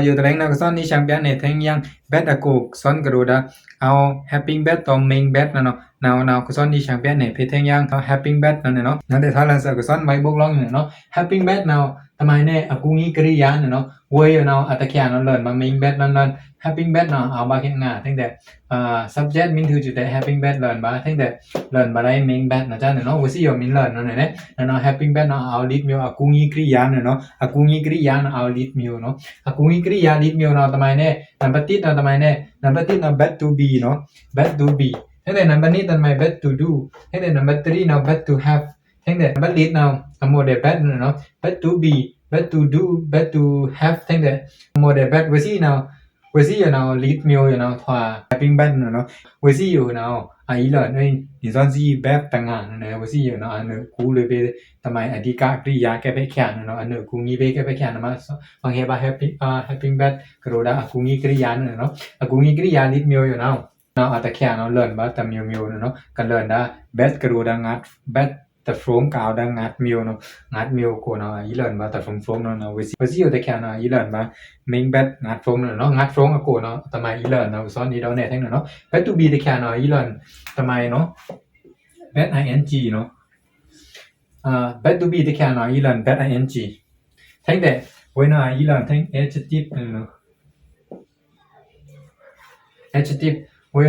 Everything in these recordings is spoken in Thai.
อยู่ตะแลงนะก็ซ้อนนี่แชมเปี้ยนในแทงยังแบตอะโกซ้อนกระโดดเอา Happy Bet ต่อ Main Bet นะเนาะนาวก็ซ้อนนี่แชมเปี้ยนในเพแทงยังเอา Happy Bet นั่นเนาะนั่นแต่ถ้าลังซะก็ซ้อนไว้บกลองเนาะ Happy Bet นาวทำไมเนี่ยอากูงี้กริยาเนาะเวยเนาะอัตะแค่นั้นเลินมา Main Bet นั่น Happy Bet เนาะเอาบาแค่งาตั้งแต่subject มินถือจุดแต่ Happy Bet เลินบาตั้งแต่เลินบาได้ Main Bet นะจ๊ะเนาะว่าสิอยู่มินเลินนั่นแหละเนาะ Happy Bet เนาะเอา lead meal อากูงี้กริยาเนาะอากูงี้กริยาเอา lead meal เนาะอากูงี้กริยา lead meal เนาะทำไมเนี่ยนัมเบอร์ติดเนาะทำไมเนี่ยนัมเบอร์ติดเนาะ bet to be เนาะ bet to be ตั้งแต่นัมเบอร์นี้ทำไม bet to do ตั้งแต่นัมเบอร์3เนาะ bet to have ตั้งแต่นัมเบอร์ลีดเนาะโมเดล bet เนาะ bet to be bet to do bet to have ตั้งแต่โมเดล bet ว่าสิเนาะว่าสิเนาะ lead meal เนาะถ้า happy bet เนาะว่าสิอยู่เนาะอีหลอนนี่ซ้อนสิแบบต่างหากนะว่าสิอยู่เนาะอันกูเลยไปทำไมอธิกากริยาแก้ไปแค่เนาะอันกูงี้ไปแก้ไปแค่นะมาบางเฮบา happy bet กระโดดกูงี้กริยาเนาะกูงี้กริยา lead meal อยู่เนาะอัตะแค่เนาะเลินบ่แต่meal เนาะกันเลินได้ bet กระโดดงัด bet แต่โฟมกาวดังงัดมิวเนาะงัดมิวกูเนาะอีเลินบ่แต่โฟมเนาะว่าสิอยู่แต่แค่เนาะอีเลินบ่เมงแบตงัดโฟมเนาะงัดโฟมกูเนาะทำไมอีเลินเนาะซ้อนนี้ดอกแน่ทั้งเนาะ bet to be แต่แค่เนาะอีเลินทำไมเนาะ bet ing เนาะbet to be แต่แค่เนาะอีเลิน bet ing ทั้งแต่เว้ยเนาะอีเลินทั้ง adjective เนาะ adjective we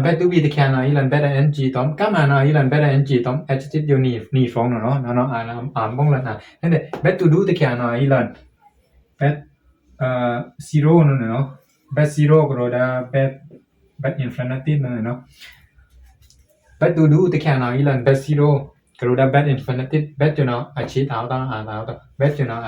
bet to be แต่แค่เนาะอีหลัน bet ing ตอมกะมาเนาะอีหลัน bet ing ตอม adjective อยู่นี่ฟองเนาะอ่านบ้องละนะนั่นแหละ bet to do แต่แค่เนาะอีหลัน bet zero นั่นเนาะ bet zero ก็ได้ bet infinitive นั่นเนาะ bet to do แต่แค่เนาะอีหลัน bet zero ก็ได้ bet infinitive bet อยู่เนาะอาชีพเอาต้องbet อยู่เนาะ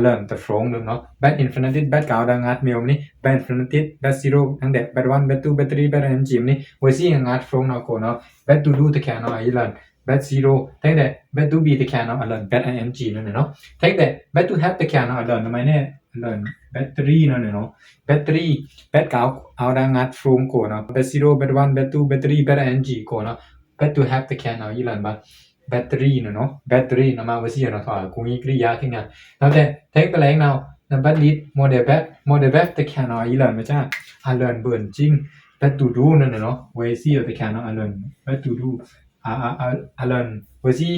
learn แต่ฟองเนาะ bet infinitive bet กาวดังงัดมิวนี่ bet infinitive bet zero ทั้งแต่ bet 1 bet 2 bet 3 bet ing นี่ว่าสิงัดฟองเนาะกูเนาะ bet to do แต่แค่เนาะอีหลัน bet zero ทั้งแต่ bet to be แต่แค่เนาะ learn bet ing นั่นเนาะทั้งแต่ bet to have แต่แค่เนาะ learn ทำไมเนี่ย learn bet 3นั่นเนาะ bet 3 bet กาวเอาดังงัดฟองกูเนาะ bet zero bet 1 bet 2 bet 3 bet ing กูเนาะ bet to have แต่แค่เนาะอีหลันบ่battery เนาะ battery นำมาว่าสิเนาะถ้ากูงี้กริยาขึ้นงานแล้วแต่เทคไปแรงเนาะนำบัดลีด model bet แต่แค่เนาะอีหลันบ่จ้าlearn เบิ่นจริง bet to do นั่นเนาะว่าสิแต่แค่เนาะlearn bet to do learn ว่าสิ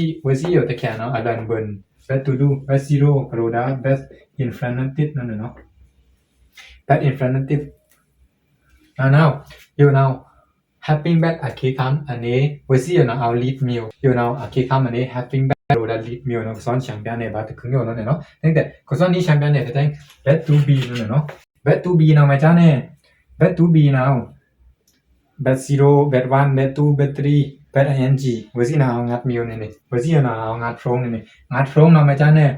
แต่แค่เนาะlearn เบิ่น bet to do bet zero กระโดด bet infinitive นั่นเนาะ bet infinitive now you know happy bet อะคือคำอันนี้ว่าสิเนาะเอา lead meal you know อะคือคำอันนี้ happy bet โดด lead meal เนาะซ้อนแชมเปี้ยนในบาตะคึงอยู่เนาะตั้งแต่ก็ซ้อนนี้แชมเปี้ยนในแต่ bet to be นั่นเนาะ bet to be เนาะมาจ้าเนี่ย bet to be now bet zero bet 1 bet 2 bet 3 bet ing ว่าสิเนาะเอางัด meal นี่ว่าสิเนาะเอางัดฟงนี่งัดฟงเนาะมาจ้าเนี่ย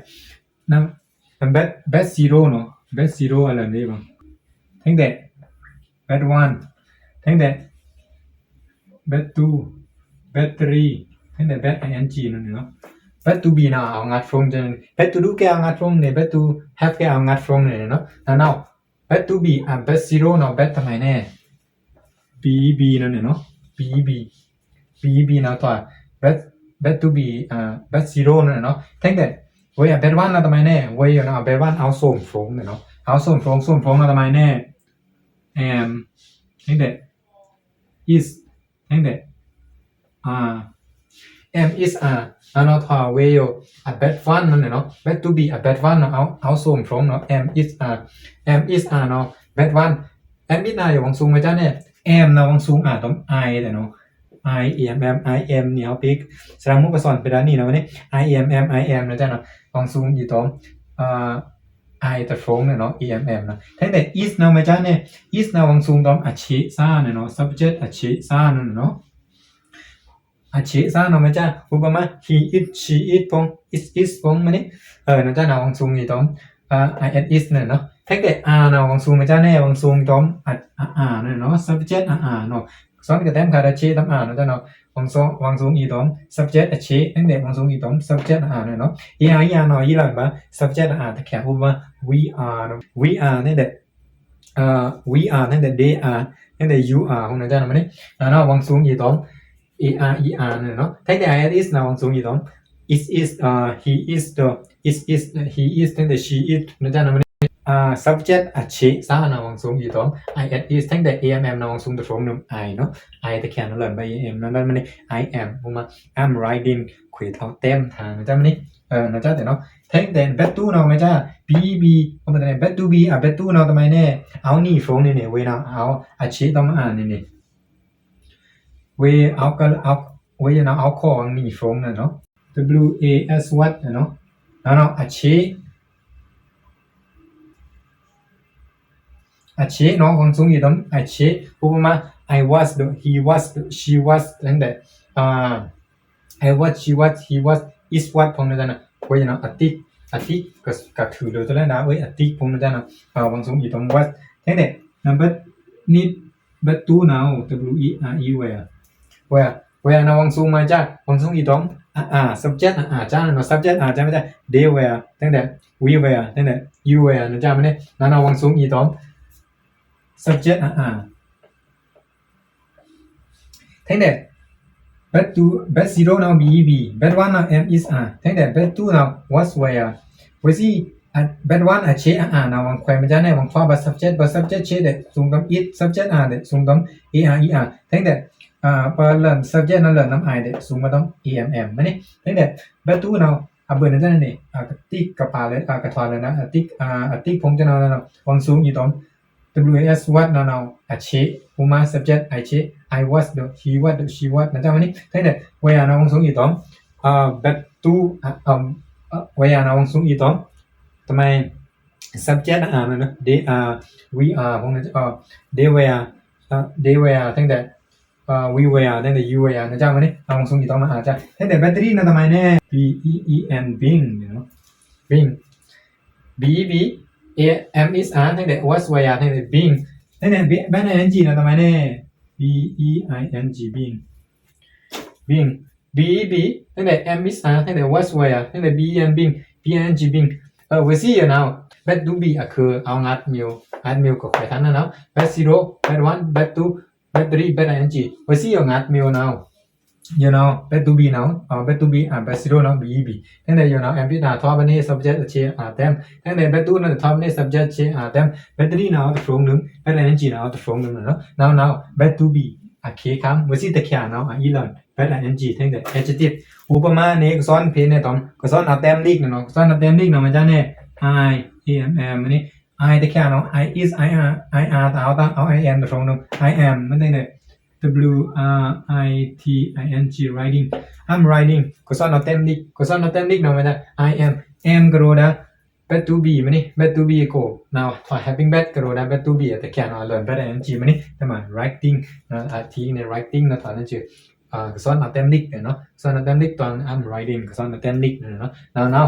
นำ bet zero เนาะ bet zero อะไรนี่บ่ตั้งแต่ bet 1ตั้งแต่ bet 2 bet 3ตั้งแต่ bet ing นั่นเนาะ bet to be เนาะเอางัดฟงจัง bet to do แกเอางัดฟงนี่ bet to have แกเอางัดฟงนี่เนาะnow bet to be bet zero เนาะ bet ทำไมแน่ bb นั่นเนาะ bb เนาะตัว bet to be bet zero นั่นเนาะตั้งแต่เว้ย bet 1เนาะทำไมแน่เว้ยเนาะ bet 1เอาส่งฟงเนาะเอาส่งฟงเนาะทำไมแน่ am ตั้งแต่ is ตั้งแต่am isเนาะถ้า will bet 1นั่นเนาะ bet to be bet 1เนาะเอาส่งฟงเนาะ am is เนาะ bet 1 am is อยู่วังสูงมั้ยจ้าเนี่ย am เนาะวังสูงต้อง I แต่เนาะ I amเนี่ยเอาปิกสร้างมุกสอนไปด้านนี้นะวันนี้ I am นะจ้าเนาะวังสูงอยู่ตรงI แต่ฟงเนาะ am นะทั้งแต่ is เนาะมั้ยจ้าเนี่ย is เนาะวังสูงตรงอาชิซาเนาะ subject อาชิซานั่นเนาะอาชิซาเนาะมั้ยจ้าอุปมา he is she is พง is พงมื้อนี้นะจ้าเนาะวังสูงอยู่ตรงI at is เนาะทั้งแต่ r เนาะวังสูงมั้ยจ้าเนี่ยวังสูงตรงนั่นเนาะ subject เนาะซ้อนกับแต้มคาราชิตามเนาะจ้าเนาะวังสูงอีตรง subject อาชิตั้งแต่วังสูงอีตรง subject เนาะเนาะอีหลันบ่ subject แต่แค่อุปมา we are เนาะ we are นั่นแหละwe are นั่นแหละ they are นั่นแหละ you are ของนะจ้าเนาะมื้อนี้เนาะวังสูงอีตรง er นั่นเนาะทั้งแต่ I at is เนาะวังสูงอีตรง is he is he is ตั้งแต่ she is นะจ้าเนาะมื้อนี้ subject อาชีสานะวังสูงอีตอม I at is ทั้งแต่ am นะวังสูงตะฟงนึม I เนาะ I ตะแคนนั่นไป am นั่นมันนี่ I am ผมมา I'm riding ขวยเอาเต็มทางนะจ๊ะมันนี่นะจ๊ะแต่เนาะทั้งแต่ bet to เนาะมั้ยจ๊ะ bb ผมแต่ bet to be bet to เนาะทำไมเนี่ยเอานี่ฟงนี่เว้ยเนาะเอาอาชีต้องอ่านนี่เว้ยเอาก็เอาเว้ยเนาะเอาข้อนี่ฟงน่ะเนาะ w a s what เนาะเนาะอาชีเนาะวังสูงอีตอมอาชีอุปมา I was he was she was ทั้งแต่I was she was he was is what ผมนะจ๊ะนะเว้ยเนาะอาทิก็คือเลยตัวแรกนะเว้ยอาทิผมนะจ๊ะนะวังสูงอีตอม was ทั้งแต่ number need but to now w e r e where นะวังสูงมาจ้ะวังสูงอีตอมsubject จ้ะเนาะ subject จ้ะไม่ใช่ they were ทั้งแต่ we were ทั้งแต่ you were นะจ๊ะมันนี่นะวังสูงอีตอม subject ทั้งแต่ bet to bet 0 now bb bet 1 now am is ทั้งแต่ bet 2 now was where ว่าสิbet 1 เชนะวังแควมันจะเนี่ยวังฟ้า but subject เชเดส่งตาม it subject เดส่งตาม er ทั้งแต่พอเริ่ม subject นั้นเริ่มนำ I เดส่งมาตาม am มั้ยนี่ทั้งแต่ bet 2 now เบิ่นนั่นนี่ติ๊กกระปาเลยกระทอนเลยนะติ๊กผมจะนอนแล้ววังสูงอีตอมwas what now อาชีอุมา subject อาชี I was the he was the she was นะจ๊ะมันนี่ทั้งแต่เวลานะวังสูงอีตอมbut to เวลานะวังสูงอีตอมทำไม subject มันนะ they are we are พวกนั้นthey were ทั้งแต่we were ทั้งแต่ you were นะจ๊ะมันนี่วังสูงอีตอมมาจ้ะทั้งแต่ battery นะทำไมเนี่ย b e e n being เนาะ being b am is ทั้งแต่ was were ทั้งแต่ being ทั้งแต่ ban ing นะทำไมเนี่ย b e i n g being b ทั้งแต่ am is ทั้งแต่ was were ทั้งแต่ b and being b and g being we see you now bet to be คือเอางัดมิวก็ค่อยทันนะเนาะ bet 0 bet 1 bet 2 bet 3 bet ing we see you งัดมิว now you know bet to be now bet to be bet 0 now bb ทั้งแต่ you know am is ทอบันนี้ subject เชเต็มทั้งแต่ bet 2 นั่นทอบันนี้ subject เชเต็ม bet 3 now ตะฟงนึง bet ing now ตะฟงนึงเนาะ now bet to be เคคำ we see ตะแค่เนาะอีหลอน bet ing ทั้งแต่ adjective อุปมาเนี่ยก็สอนเพลเนี่ยตอมก็สอนเต็มลีกเนาะสอนเต็มลีกเนาะมันจะเนี่ย I am นี่ I ตะแค่เนาะ I is I are เอาI am ตะฟงนึง I am มันได้เนี่ย w r i t i n g writing I'm writing ก็สอนเต็มลีกเนาะมันจะ I am ก็รู้นะ bet to be มันนี่ bet to be ก็ now for having bet ก็รู้นะ bet to be ตะแค่เนาะ learn bet ing มันนี่แต่มา writing นะทีใน writing นะตอนนั้นชื่อก็สอนเต็มลีกเนาะสอนเต็มลีกตอน I'm writing ก็สอนเต็มลีกเนาะ now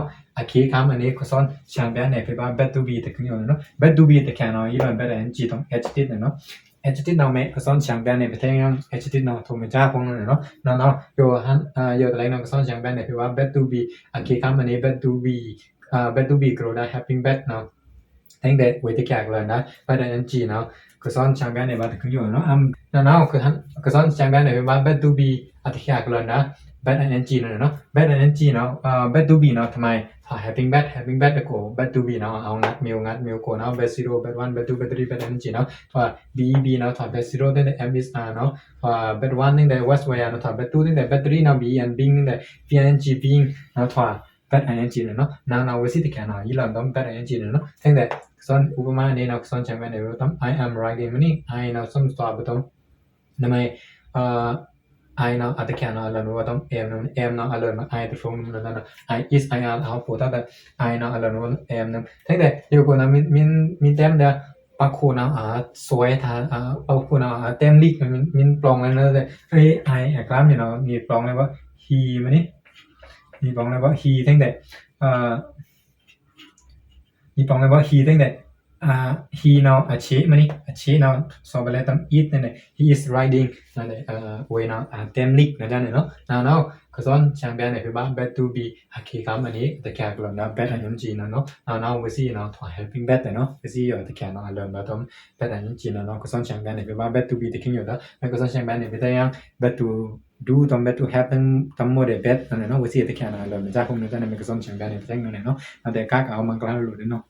เคคำอันนี้ก็สอนช่างแบบเนี่ยไปว่า bet to be ตะคือเนาะ bet to be ตะแค่เนาะ learn bet ing ต้อง adjective เนาะadjective เนาะแม่ก็สอนช่างแบบเนี่ยไปแทง adjective เนาะถูกมั้ยจ้าพวกนั้นเนาะโยอะไรเนาะก็สอนช่างแบบเนี่ยไปว่า bet to be เคคำอันนี้ bet to be ก็รู้ได้ having bet เนาะทั้งแต่ไว้ตะแค่เลยนะ bet ing เนาะก็สอนช่างแบบเนี่ยว่าตะคือเนาะnow คือก็สอนช่างแบบเนี่ยไปว่า bet to be ตะแค่เลยนะ bet ing เนาะ bet ing เนาะbet to be เนาะทำไมถ้า having bet ก็ bet to be เนาะเอางัดมิวก็เนาะ bet 0 bet 1 bet 2 bet 3 bet ing เนาะถ้า bb เนาะถ้า bet 0ตั้งแต่ am is เนาะถ้า bet 1ตั้งแต่ was were เนาะถ้า bet 2ตั้งแต่ bet 3 เนาะ be and being ตั้งแต่ ing being เนาะถ้า bet ing เนาะnow ไว้สิตะแค่เนาะอีหลังต้อง bet ing เนาะทั้งแต่สอนอุปมาเนี่ยเนาะสอนช่างแบบเนี่ยต้อง I am writing มันนี่ I เนาะสมมุติว่าต้องทำไมI เนาะตะแค่เนาะแล้วว่าต้อง am เนาะ am เนาะแล้ว I ตะฟงเนาะ I is I are เอาพูดแต่ I เนาะแล้วว่า am เนาะทั้งแต่อยู่ก็นะมินเต็มเด้อปากคูเนาะสวยทาปากคูเนาะเต็มลิกมินปลองเลยเนาะแต่เฮ้ย I กล้ามเนาะนี่ปลองเลยว่า he มันนี่ปลองเลยว่า he ทั้งแต่นี่ปลองเลยว่า he ทั้งแต่ he now อาชีมันนี่now สอบไปแล้วต้อง it นั่นแหละ he is riding นั่นแหละเวยเนาะเต็มลิกนะจ๊ะเนี่ยเนาะ now ก็สอนช่างแบบเนี่ยคือว่า bet to be เคคำอันนี้ตะแค่กลอนนะ bet ing เนาะ now we see เนาะถ้า helping bet เนาะ we see ตะแค่เนาะเริ่มแล้วต้อง bet ing เนาะก็สอนช่างแบบเนี่ยคือว่า bet to be ตะคิงอยู่แล้วก็สอนช่างแบบเนี่ยไปได้ยัง bet to do ต้อง bet to have ทั้งหมดเลย bet นั่นแหละเนาะ we see ตะแค่เนาะเริ่มจากพวกนั้นจะเนี่ยก็สอนช่างแบบเนี่ยไปได้ยังเนาะแต่กากเอามันกลางหลุดเนาะ